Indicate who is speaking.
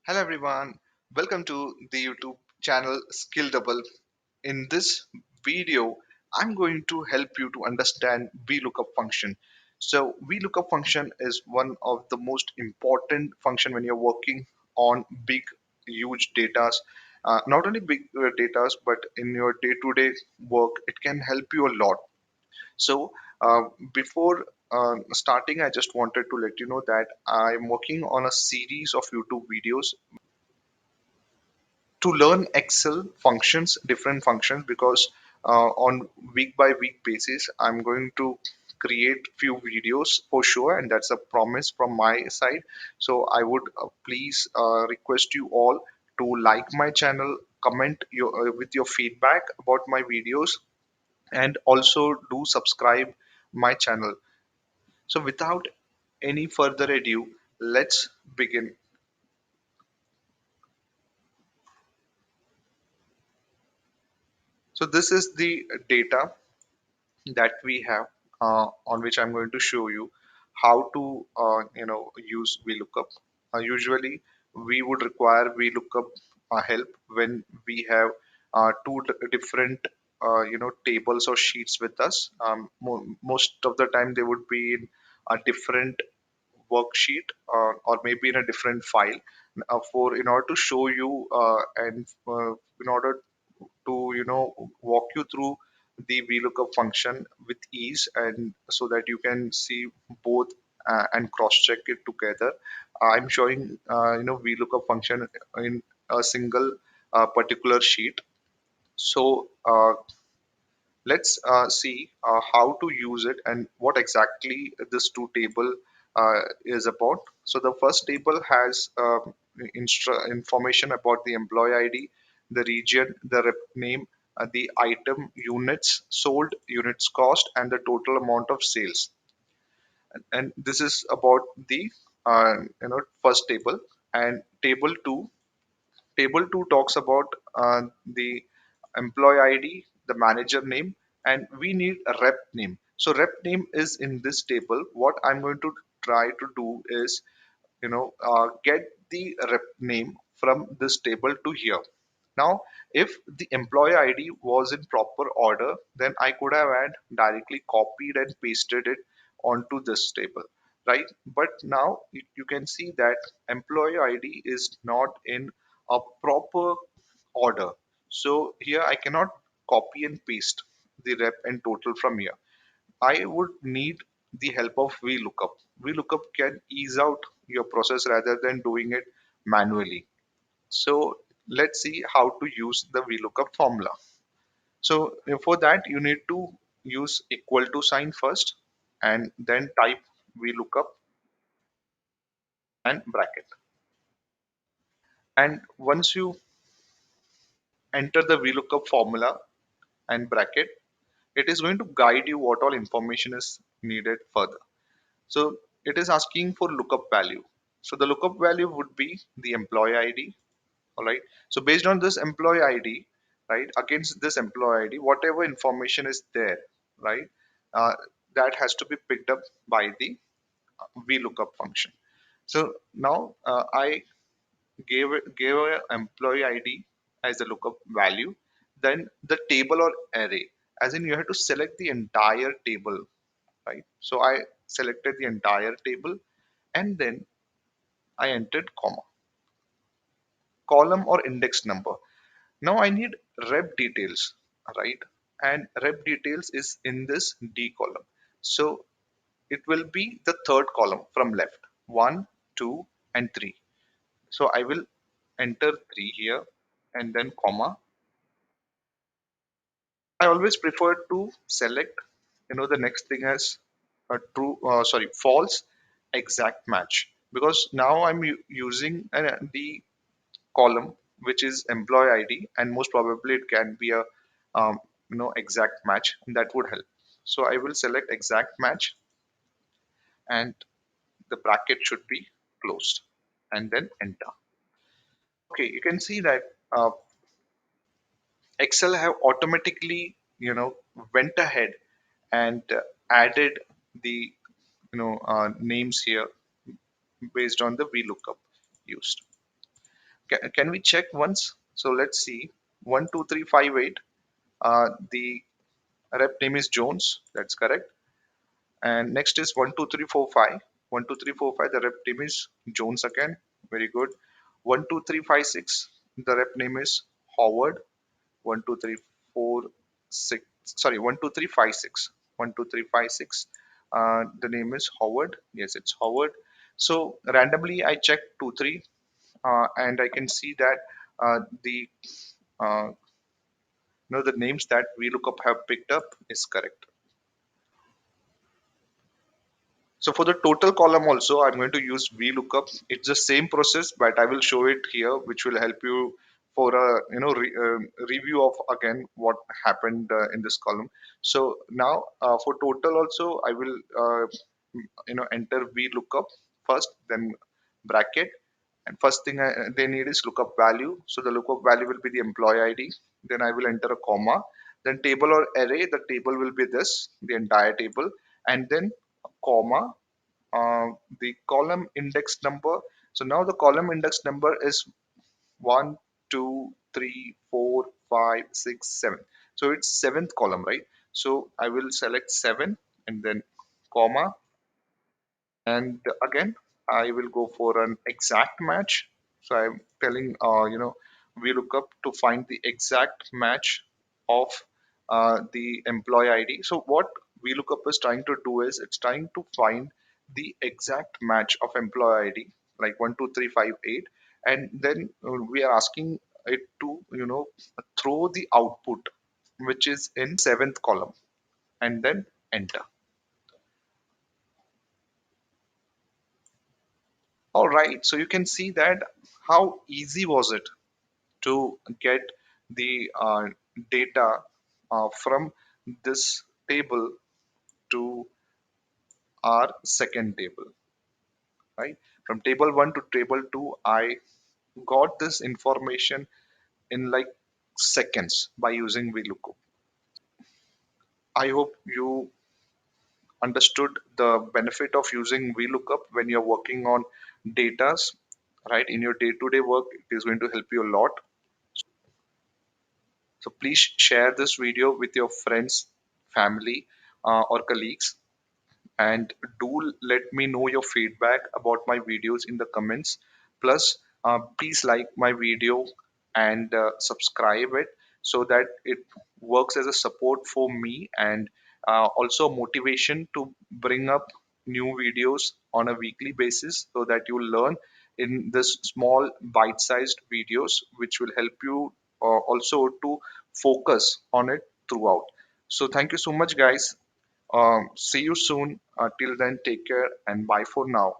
Speaker 1: Hello everyone, welcome to the YouTube channel Skill Double. In this video, I'm going to help you to understand VLOOKUP function. So VLOOKUP function is one of the most important function when you're working on big, huge data. Not only big data, but in your day-to-day work, it can help you a lot. So before starting, I just wanted to let you know that I'm working on a series of YouTube videos to learn Excel functions, different functions, because on week by week basis, I'm going to create few videos for sure, and that's a promise from my side. So I would please request you all to like my channel, comment with your feedback about my videos, and also do subscribe my channel. So without any further ado, let's begin. So this is the data that we have, on which I'm going to show you how to use VLOOKUP. Usually, we would require VLOOKUP help when we have different tables or sheets with us. Most of the time, they would be in a different worksheet, or maybe in a different file. For in order to show you, and in order to walk you through the VLOOKUP function with ease, and so that you can see both and cross check it together. I'm showing VLOOKUP function in a single particular sheet. So let's see how to use it and what exactly this two table is about. So the first table has information about the employee ID, the region, the rep name, the item, units sold, units cost, and the total amount of sales. And this is about the first table. And table 2 talks about the employee ID, the manager name, and we need a rep name. So rep name is in this table. What I'm going to try to do is, get the rep name from this table to here. Now, if the employee ID was in proper order, then I could have had directly copied and pasted it onto this table, right? But now you can see that employee ID is not in a proper order. So here I cannot copy and paste the rep and total from here. I would need the help of VLOOKUP. VLOOKUP can ease out your process rather than doing it manually. So let's see how to use the VLOOKUP formula. So for that, you need to use equal to sign first, and then type VLOOKUP and bracket. And once you enter the VLOOKUP formula and bracket, it is going to guide you what all information is needed further. So it is asking for lookup value. So the lookup value would be the employee ID. All right. So based on this employee ID, right, against this employee ID, whatever information is there, right, uh, that has to be picked up by the VLOOKUP function. So now I gave a employee ID as the lookup value. Then the table or array, as in you have to select the entire table, right? So I selected the entire table, and then I entered comma, column or index number. Now I need rep details, right? And rep details is in this D column. So it will be the third column from left, 1, 2, and 3. So I will enter 3 here, and then comma. I always prefer to select, the next thing as a false exact match, because now I'm using the column which is employee ID, and most probably it can be a exact match, and that would help. So I will select exact match, and the bracket should be closed, and then enter. Okay, you can see that uh, Excel have automatically went ahead and added the names here based on the VLOOKUP used. Can we check once? So let's see. 12358. The rep name is Jones. That's correct. And next is 12345. 12345. The rep name is Jones again. Very good. 12356. The rep name is Howard. 12346. Sorry, 12356. 12356. The name is Howard. Yes, it's Howard. So randomly I checked 2 3, and I can see that the uh, the names that VLOOKUP have picked up is correct. So for the total column also, I'm going to use VLOOKUP. It's the same process, but I will show it here, which will help you for a review of again what happened in this column. So now for total also, I will enter VLOOKUP first, then bracket, and first thing they need is lookup value. So the lookup value will be the employee ID. Then I will enter a comma. Then table or array. The table will be this, the entire table, and then comma, the column index number. So now the column index number is 1 2 3 4 5 6 7. So it's seventh column, right? So I will select 7 and then comma, and again I will go for an exact match. So I'm telling we look up to find the exact match of the employee ID. So what VLOOKUP is trying to do is it's trying to find the exact match of employee ID, like 12358, and then we are asking it to throw the output which is in seventh column, and then enter. All right, so you can see that how easy was it to get the data from this table to our second table, right? From table 1 to table 2, I got this information in like seconds by using VLOOKUP. I hope you understood the benefit of using VLOOKUP when you're working on datas, right? In your day-to-day work, it is going to help you a lot. So please share this video with your friends, family, or colleagues, and do let me know your feedback about my videos in the comments. Plus, please like my video and subscribe it so that it works as a support for me, and also motivation to bring up new videos on a weekly basis so that you learn in this small bite-sized videos, which will help you also to focus on it throughout. So thank you so much, guys. See you soon. Till then, take care and bye for now.